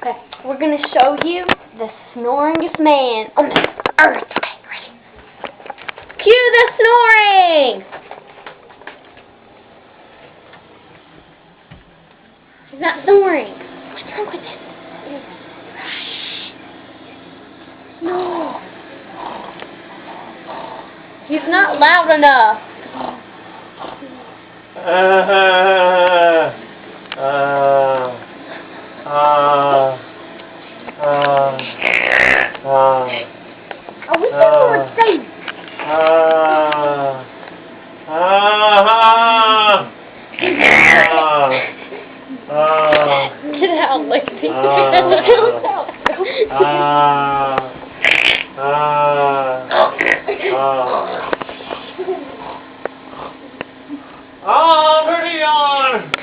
Okay, we're gonna show you the snoringest man on this earth. Okay, ready? Cue the snoring! He's not snoring. What's wrong with him? No. He's not loud enough. I wish they were safe. Get out, Lexi. Oh, pretty on!